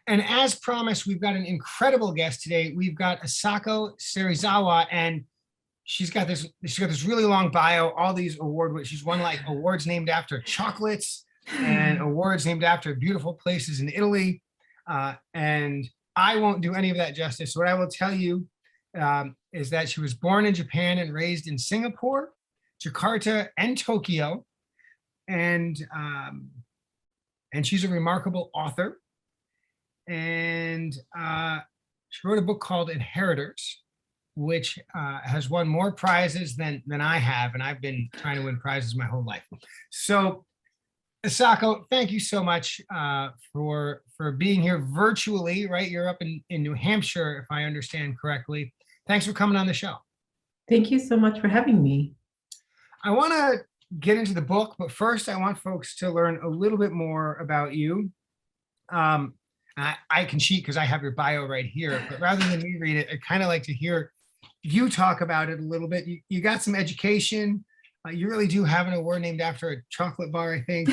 And as promised, we've got an incredible guest today. We've got Asako Serizawa, and she's got this really long bio, all these she's won like awards named after chocolates and awards named after beautiful places in Italy. And I won't do any of that justice. What I will tell you is that she was born in Japan and raised in Singapore, Jakarta, and Tokyo. And she's a remarkable author. And she wrote a book called Inheritors, which has won more prizes than I have, and I've been trying to win prizes my whole life. So, Asako, thank you so much for being here virtually. Right, you're up in New Hampshire, if I understand correctly. Thanks for coming on the show. Thank you so much for having me. I want to get into the book, but first, I want folks to learn a little bit more about you. I can cheat because I have your bio right here, but rather than me read it, I'd kind of like to hear you talk about it a little bit. You got some education. You really do have an award named after a chocolate bar, I think.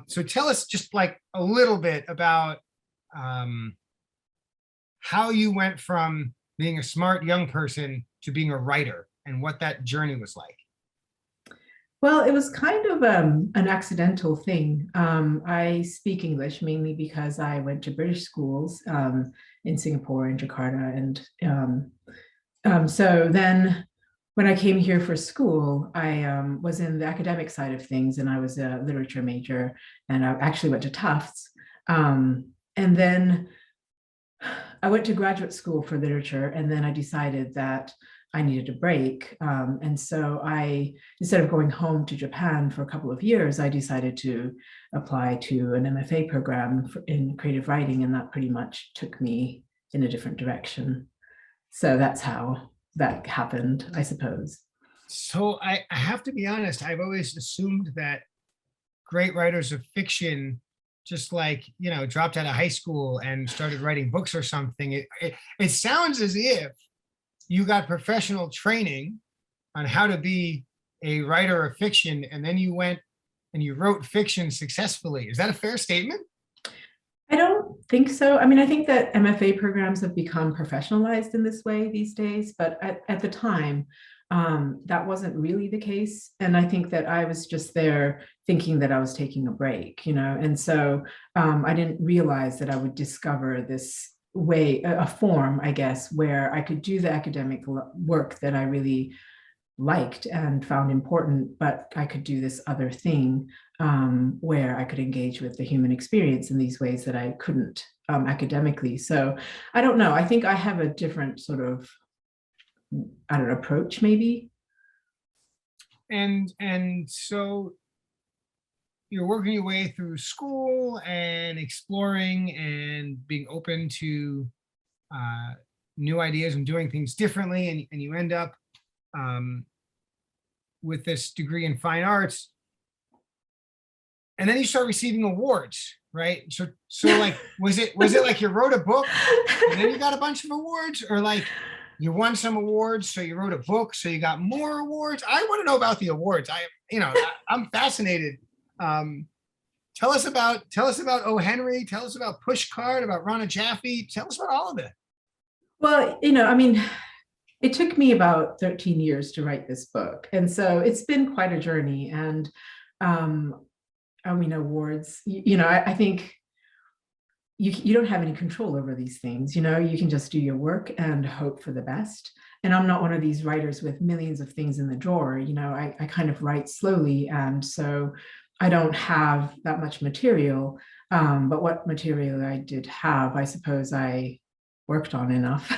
So tell us just like a little bit about how you went from being a smart young person to being a writer and what that journey was like. Well, it was kind of an accidental thing. I speak English mainly because I went to British schools in Singapore and Jakarta. And so then when I came here for school, I was in the academic side of things, and I was a literature major, and I actually went to Tufts. And then I went to graduate school for literature, and then I decided that I needed a break. And so instead of going home to Japan for a couple of years, I decided to apply to an MFA program in creative writing, and that pretty much took me in a different direction. So that's how that happened, I suppose. So I have to be honest, I've always assumed that great writers of fiction just like, dropped out of high school and started writing books or something. It sounds as if you got professional training on how to be a writer of fiction, and then you went and you wrote fiction successfully. Is that a fair statement? I don't think so. I mean, I think that MFA programs have become professionalized in this way these days, but at the time, that wasn't really the case. And I think that I was just there thinking that I was taking a break, and so I didn't realize that I would discover this way, a form, I guess, where I could do the academic work that I really liked and found important, but I could do this other thing where I could engage with the human experience in these ways that I couldn't academically. So I don't know. I think I have a different sort of, approach maybe. And so you're working your way through school and exploring and being open to new ideas and doing things differently, and you end up with this degree in fine arts, and then you start receiving awards, right? So like, was it like you wrote a book and then you got a bunch of awards, or like you won some awards, so you wrote a book, so you got more awards? I want to know about the awards. I'm fascinated. Tell us about O. Henry. Tell us about Pushcart, about Rana Jaffe. Tell us about all of it. Well, I mean, it took me about 13 years to write this book. And so it's been quite a journey. And I mean, awards, I think you don't have any control over these things. You can just do your work and hope for the best. And I'm not one of these writers with millions of things in the drawer. I kind of write slowly. And so I don't have that much material. But what material I did have, I suppose I worked on enough.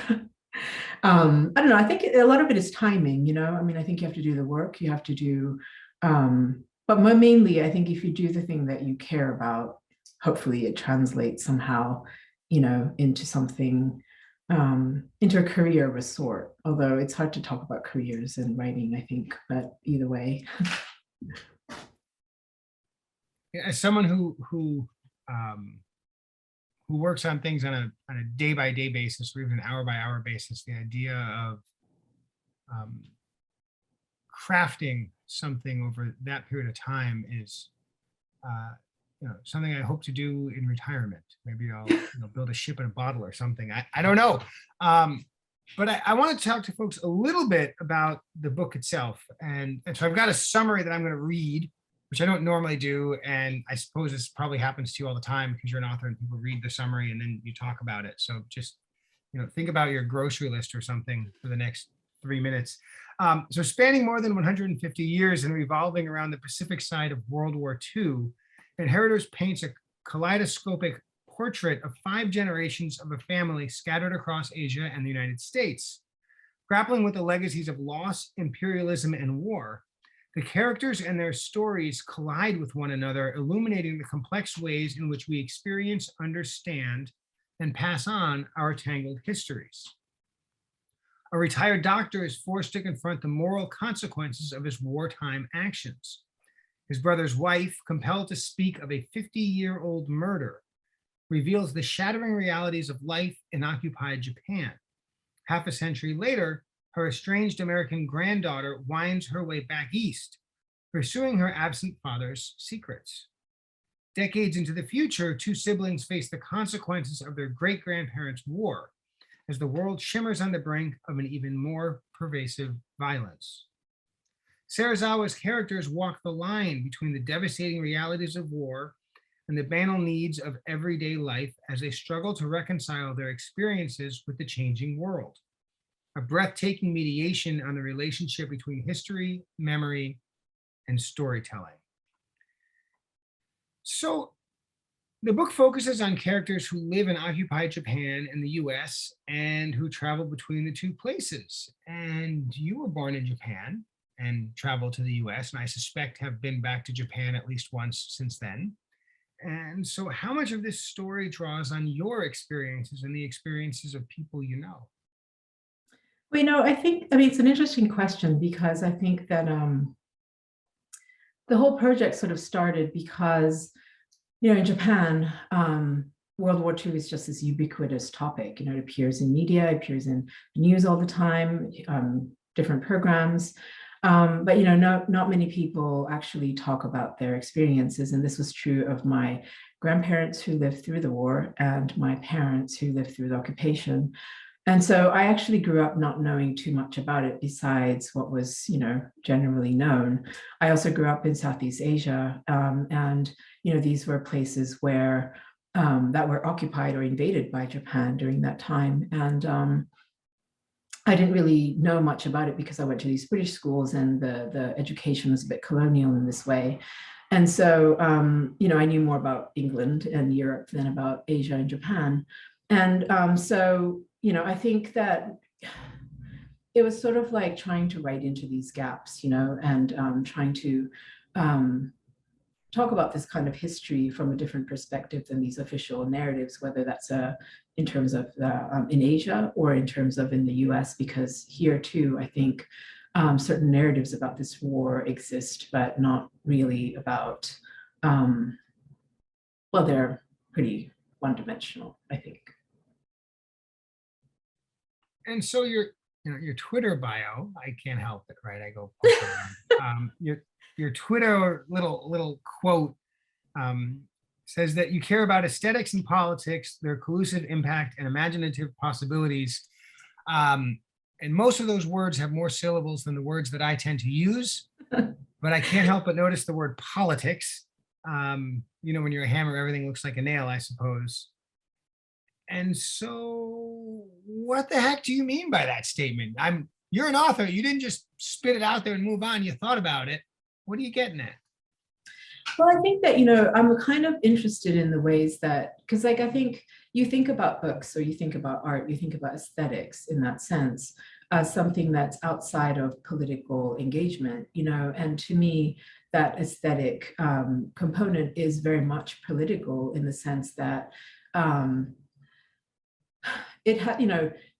I don't know. I think a lot of it is timing, I mean, I think you have to do the work, you have to do, but mainly, I think if you do the thing that you care about, hopefully it translates somehow, into something, into a career of a sort. Although it's hard to talk about careers in writing, I think, but either way. As someone who works on things on a day-by-day basis or even hour-by-hour basis, the idea of crafting something over that period of time is something I hope to do in retirement. Maybe I'll build a ship in a bottle or something. I don't know. But I want to talk to folks a little bit about the book itself. And so I've got a summary that I'm going to read, which I don't normally do. And I suppose this probably happens to you all the time because you're an author and people read the summary and then you talk about it. So just, think about your grocery list or something for the next 3 minutes. So spanning more than 150 years and revolving around the Pacific side of World War II, Inheritors paints a kaleidoscopic portrait of 5 generations of a family scattered across Asia and the United States. Grappling with the legacies of loss, imperialism, and war, the characters and their stories collide with one another, illuminating the complex ways in which we experience, understand, and pass on our tangled histories. A retired doctor is forced to confront the moral consequences of his wartime actions. His brother's wife, compelled to speak of a 50-year-old murder, reveals the shattering realities of life in occupied Japan. Half a century later, her estranged American granddaughter winds her way back east, pursuing her absent father's secrets. Decades into the future, 2 siblings face the consequences of their great-grandparents' war as the world shimmers on the brink of an even more pervasive violence. Serizawa's characters walk the line between the devastating realities of war and the banal needs of everyday life as they struggle to reconcile their experiences with the changing world. A breathtaking mediation on the relationship between history, memory, and storytelling. So the book focuses on characters who live in occupied Japan and the US and who travel between the 2 places. And you were born in Japan and traveled to the US, and I suspect have been back to Japan at least once since then. And so how much of this story draws on your experiences and the experiences of people you know? Well, I think, it's an interesting question because I think that the whole project sort of started because, in Japan, World War II is just this ubiquitous topic. It appears in media, it appears in the news all the time, different programs. But not many people actually talk about their experiences, and this was true of my grandparents who lived through the war and my parents who lived through the occupation. And so I actually grew up not knowing too much about it besides what was, generally known. I also grew up in Southeast Asia, and these were places where that were occupied or invaded by Japan during that time, and I didn't really know much about it because I went to these British schools and the education was a bit colonial in this way. And so, I knew more about England and Europe than about Asia and Japan. And so, I think that it was sort of like trying to write into these gaps, and trying to talk about this kind of history from a different perspective than these official narratives, whether that's in terms of in Asia or in terms of in the US, because here too, I think certain narratives about this war exist, but not really about, well, they're pretty one-dimensional, I think. And so your Twitter bio, I can't help it, right? I go poke around. Your Twitter little quote says that you care about aesthetics and politics, their collusive impact and imaginative possibilities. And most of those words have more syllables than the words that I tend to use, but I can't help but notice the word politics. When you're a hammer, everything looks like a nail, I suppose. And so what the heck do you mean by that statement? You're an author. You didn't just spit it out there and move on. You thought about it. What are you getting at? Well, I think that, I'm kind of interested in the ways that, because I think you think about books or you think about art, you think about aesthetics in that sense as something that's outside of political engagement, and to me, that aesthetic component is very much political in the sense that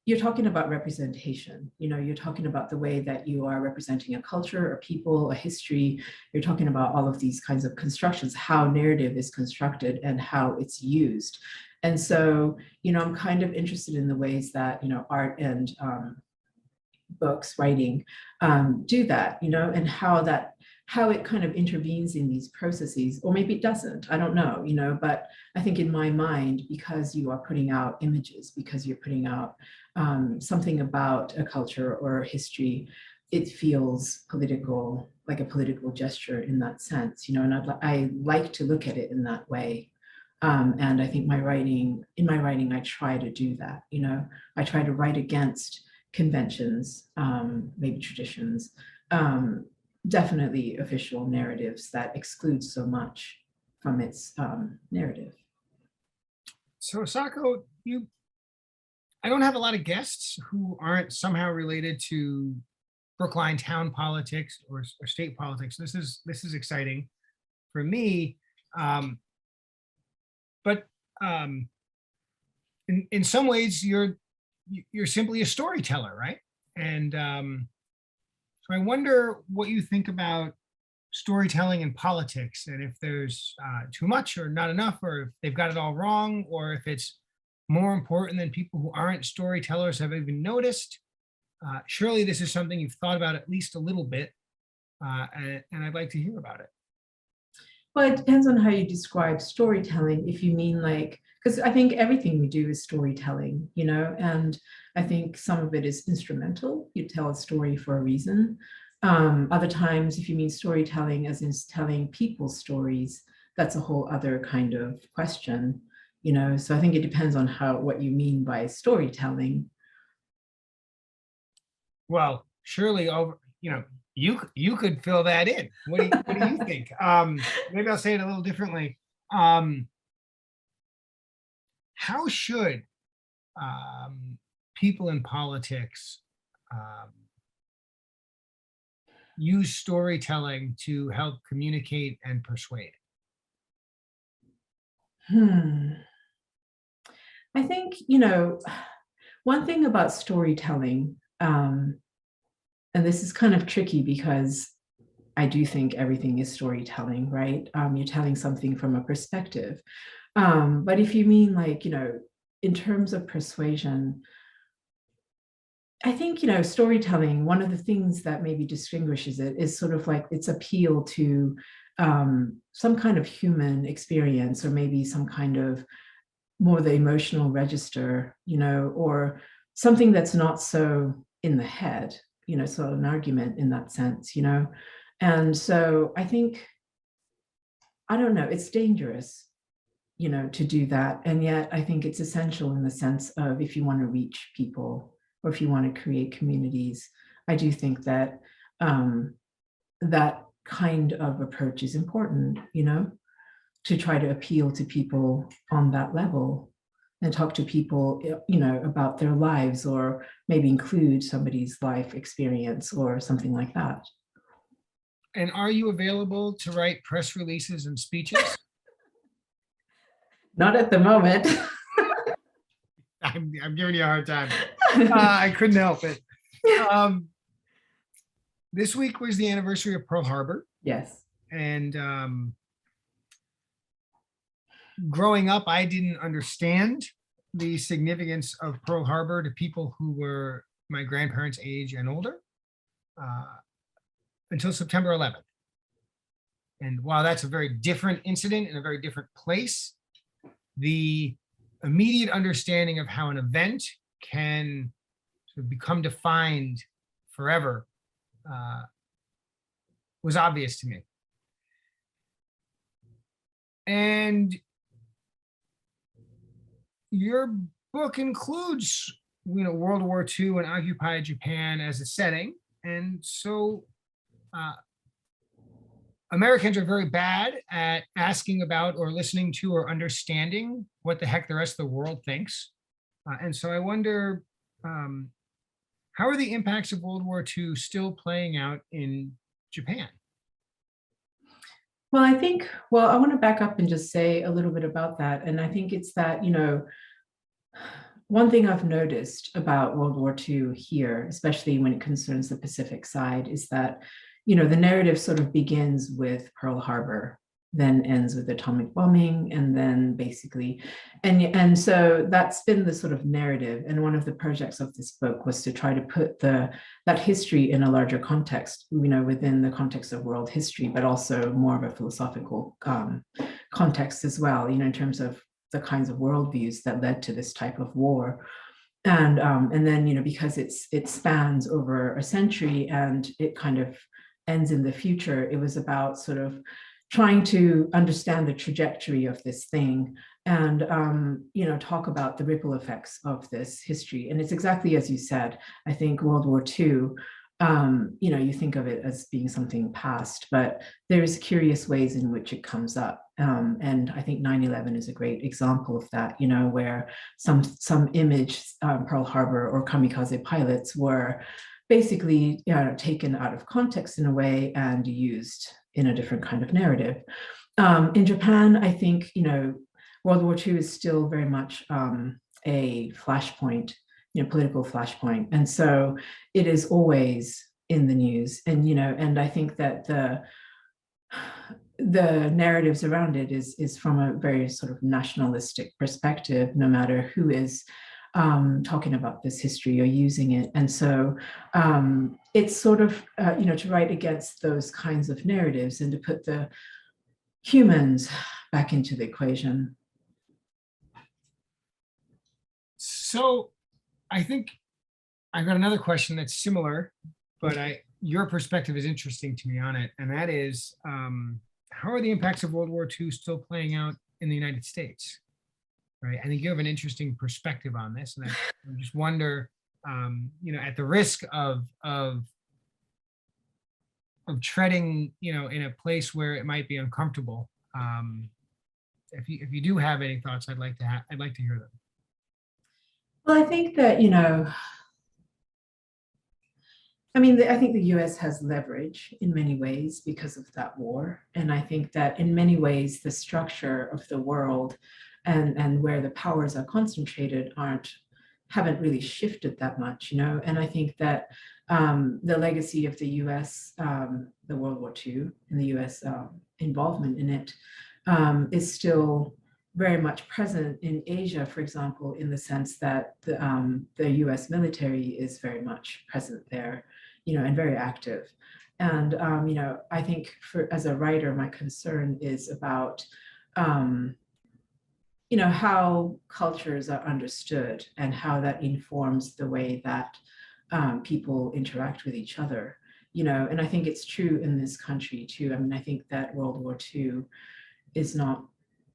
you're talking about representation, you're talking about the way that you are representing a culture, a people, a history. You're talking about all of these kinds of constructions, how narrative is constructed and how it's used. And so, I'm kind of interested in the ways that, art and books, writing do that, and how that how it kind of intervenes in these processes, or maybe it doesn't, I don't know, but I think in my mind, because you are putting out images, because you're putting out something about a culture or a history, it feels political, like a political gesture in that sense, and I like to look at it in that way. And I think in my writing, I try to do that, I try to write against conventions, maybe traditions, definitely official narratives that exclude so much from its narrative. So Asako, I don't have a lot of guests who aren't somehow related to Brookline town politics or state politics. This is exciting for me. But in some ways, you're simply a storyteller, right? And so I wonder what you think about storytelling in politics, and if there's too much or not enough, or if they've got it all wrong, or if it's more important than people who aren't storytellers have even noticed. Surely this is something you've thought about at least a little bit, and I'd like to hear about it. Well, it depends on how you describe storytelling. If you mean because I think everything we do is storytelling, and I think some of it is instrumental. You tell a story for a reason. Other times, if you mean storytelling as in telling people's stories, that's a whole other kind of question, So I think it depends on what you mean by storytelling. Well, surely you could fill that in. What do you think? Maybe I'll say it a little differently. How should people in politics use storytelling to help communicate and persuade? I think, one thing about storytelling, and this is kind of tricky because I do think everything is storytelling, right? You're telling something from a perspective. But if you mean in terms of persuasion, I think, storytelling, one of the things that maybe distinguishes it is sort of like its appeal to some kind of human experience, or maybe some kind of more the emotional register, or something that's not so in the head, so an argument in that sense, And so I think, I don't know, it's dangerous, to do that. And yet I think it's essential in the sense of, if you want to reach people, or if you want to create communities, I do think that that kind of approach is important, to try to appeal to people on that level and talk to people, about their lives, or maybe include somebody's life experience or something like that. And are you available to write press releases and speeches? Not at the moment. I'm giving you a hard time. I couldn't help it. This week was the anniversary of Pearl Harbor. Yes. And growing up, I didn't understand the significance of Pearl Harbor to people who were my grandparents' age and older until September 11th. And while that's a very different incident in a very different place, the immediate understanding of how an event can sort of become defined forever was obvious to me. And your book includes, World War II and occupied Japan as a setting. And so Americans are very bad at asking about or listening to or understanding what the heck the rest of the world thinks. And so I wonder, how are the impacts of World War II still playing out in Japan? Well, I want to back up and just say a little bit about that. And I think it's that, one thing I've noticed about World War II here, especially when it concerns the Pacific side, is that, the narrative sort of begins with Pearl Harbor, then ends with atomic bombing, and then basically, and so that's been the sort of narrative. And one of the projects of this book was to try to put that history in a larger context, within the context of world history, but also more of a philosophical context as well, in terms of the kinds of worldviews that led to this type of war. And then, because it spans over a century and it kind of ends in the future, it was about sort of trying to understand the trajectory of this thing and talk about the ripple effects of this history. And it's exactly as you said. I think World War II, you think of it as being something past, but there's curious ways in which it comes up. And I think 9/11 is a great example of that, where some image, Pearl Harbor or kamikaze pilots were basically taken out of context in a way and used in a different kind of narrative. In Japan, I think, World War II is still very much a flashpoint, political flashpoint. And so it is always in the news. And I think that the narratives around it is from a very sort of nationalistic perspective, no matter who is talking about this history or using it. And so it's sort of, to write against those kinds of narratives and to put the humans back into the equation. So I think I got another question that's similar, but your perspective is interesting to me on it. And that is, how are the impacts of World War II still playing out in the United States? Right. I think you have an interesting perspective on this. And I just wonder, at the risk of treading, in a place where it might be uncomfortable. If you do have any thoughts, I'd like to hear them. Well, I think that, I think the US has leverage in many ways because of that war. And I think that in many ways, the structure of the world and where the powers are concentrated haven't really shifted that much, And I think that the legacy of the US, the World War II and the US involvement in it is still very much present in Asia, for example, in the sense that the US military is very much present there, and very active. And, I think as a writer, my concern is about, how cultures are understood and how that informs the way that people interact with each other, and I think it's true in this country too. I think that World War II is not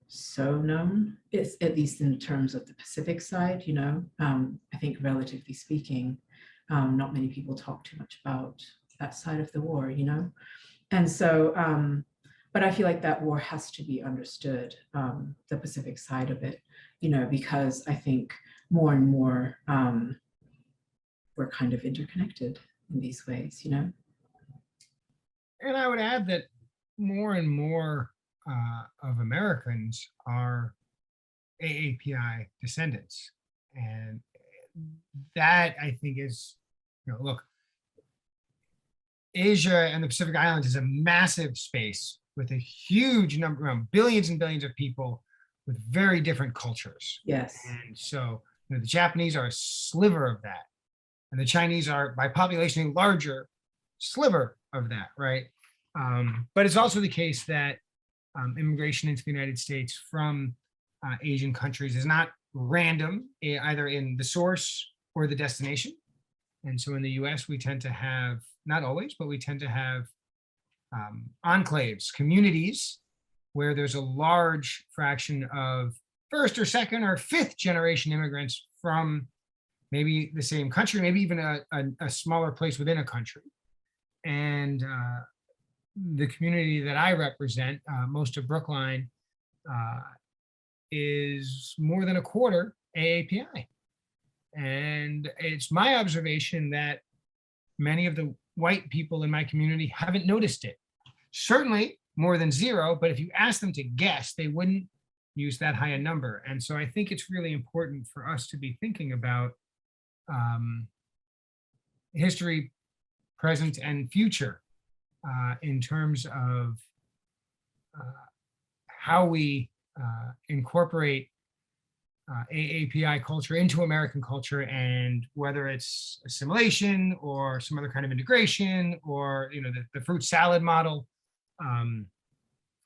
so known, it's at least in terms of the Pacific side, I think relatively speaking, not many people talk too much about that side of the war, And so, but I feel like that war has to be understood, the Pacific side of it, because I think more and more we're kind of interconnected in these ways, And I would add that more and more of Americans are AAPI descendants. And that, I think, is, look, Asia and the Pacific Islands is a massive space with a huge number, billions and billions of people with very different cultures. Yes. And so, the Japanese are a sliver of that. And the Chinese are, by population, a larger sliver of that, right? But it's also the case that immigration into the United States from Asian countries is not random, either in the source or the destination. And so in the US, we tend to have, not always, but we tend to have enclaves, communities, where there's a large fraction of first or second or fifth generation immigrants from maybe the same country, maybe even a smaller place within a country. And the community that I represent, most of Brookline, is more than a quarter AAPI. And it's my observation that many of the white people in my community haven't noticed it. Certainly more than zero, but if you ask them to guess, they wouldn't use that high a number. And so I think it's really important for us to be thinking about history, present, and future in terms of how we incorporate AAPI culture into American culture, and whether it's assimilation or some other kind of integration, or the fruit salad model.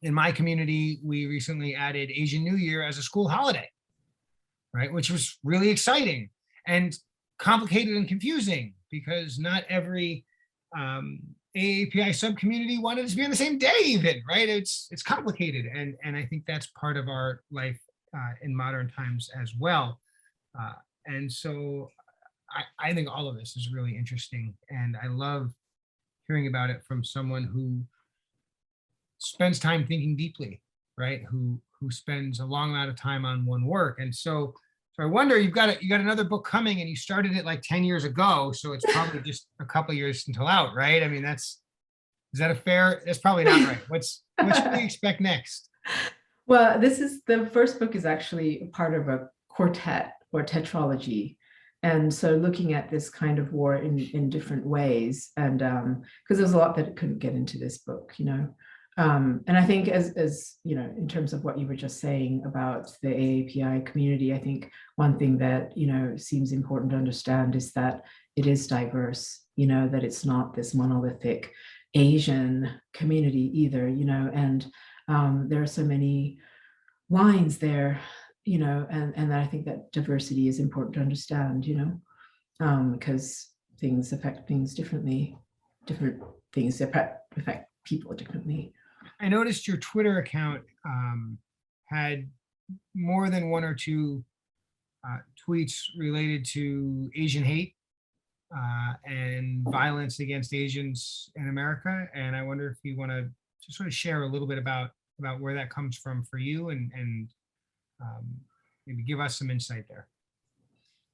In my community, we recently added Asian New Year as a school holiday, right? Which was really exciting and complicated and confusing, because not every AAPI sub-community wanted it to be on the same day even, right? It's complicated. And I think that's part of our life in modern times as well. And so I think all of this is really interesting. And I love hearing about it from someone who spends time thinking deeply, right? Who spends a long amount of time on one work. And so I wonder, you got another book coming, and you started it like 10 years ago. So it's probably just a couple years until out, right? I mean, that's probably not right. What should we expect next? Well, the first book is actually part of a quartet or tetralogy. And so looking at this kind of war in different ways, and because there's a lot that couldn't get into this book, and I think as in terms of what you were just saying about the AAPI community, I think one thing that, seems important to understand is that it is diverse, that it's not this monolithic Asian community either, and there are so many lines there, and I think that diversity is important to understand, because things affect things differently, different things affect people differently. I noticed your Twitter account had more than one or two tweets related to Asian hate and violence against Asians in America. And I wonder if you want to just sort of share a little bit about where that comes from for you, and maybe give us some insight there.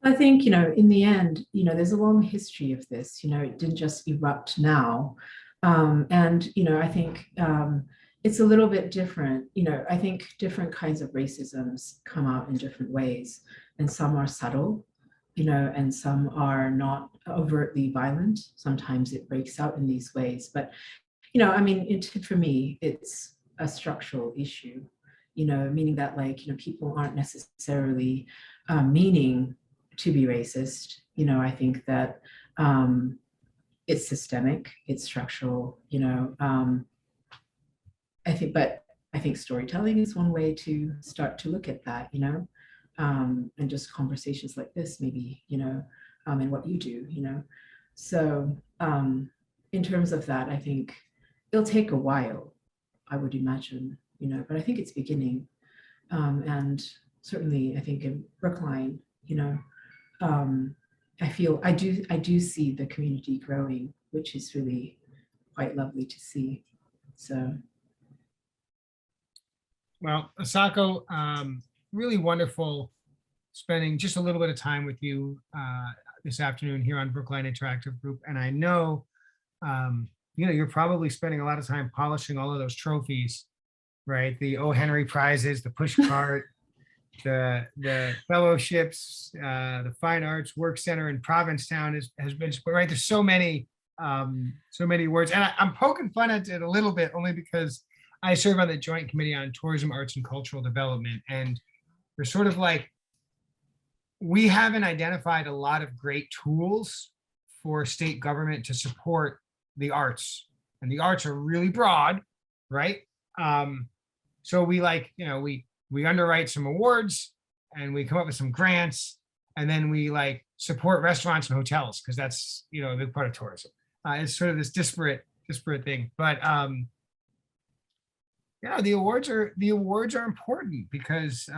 I think, in the end, there's a long history of this, it didn't just erupt now. And, I think it's a little bit different. I think different kinds of racisms come out in different ways, and some are subtle, and some are not overtly violent. Sometimes it breaks out in these ways. But, for me, it's a structural issue, meaning that people aren't necessarily meaning to be racist. I think that it's systemic, it's structural, I think storytelling is one way to start to look at that, and just conversations like this, maybe, and what you do, So in terms of that, I think it'll take a while, I would imagine, but I think it's beginning. And certainly I think in Brookline, I do see the community growing, which is really quite lovely to see. So. Well, Asako, really wonderful spending just a little bit of time with you this afternoon here on Brookline Interactive Group. And I know, you're probably spending a lot of time polishing all of those trophies, right? The O. Henry prizes, the push cart, the fellowships, the Fine Arts Work Center in Provincetown has been, right? There's so many words, and I'm poking fun at it a little bit only because I serve on the Joint Committee on Tourism, Arts, and Cultural Development, and there's sort of like, we haven't identified a lot of great tools for state government to support the arts, and the arts are really broad, right? So we we underwrite some awards, and we come up with some grants, and then we support restaurants and hotels, because that's a big part of tourism. It's sort of this disparate thing, but the awards are important, because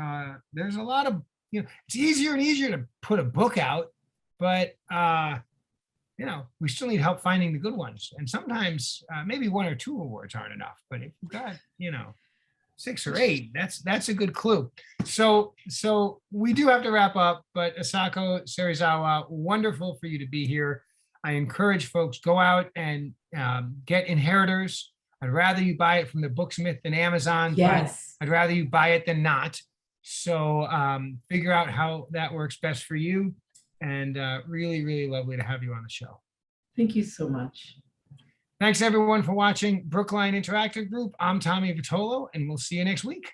there's a lot of, it's easier and easier to put a book out, but we still need help finding the good ones. And sometimes maybe one or two awards aren't enough, but if you've got 6 or 8, that's a good clue. So we do have to wrap up, but Asako Serizawa, wonderful for you to be here. I encourage folks, go out and get Inheritors. I'd rather you buy it from the Booksmith than Amazon. Yes. I'd rather you buy it than not. So figure out how that works best for you. And really, really lovely to have you on the show. Thank you so much. Thanks everyone for watching Brookline Interactive Group. I'm Tommy Vitolo, and we'll see you next week.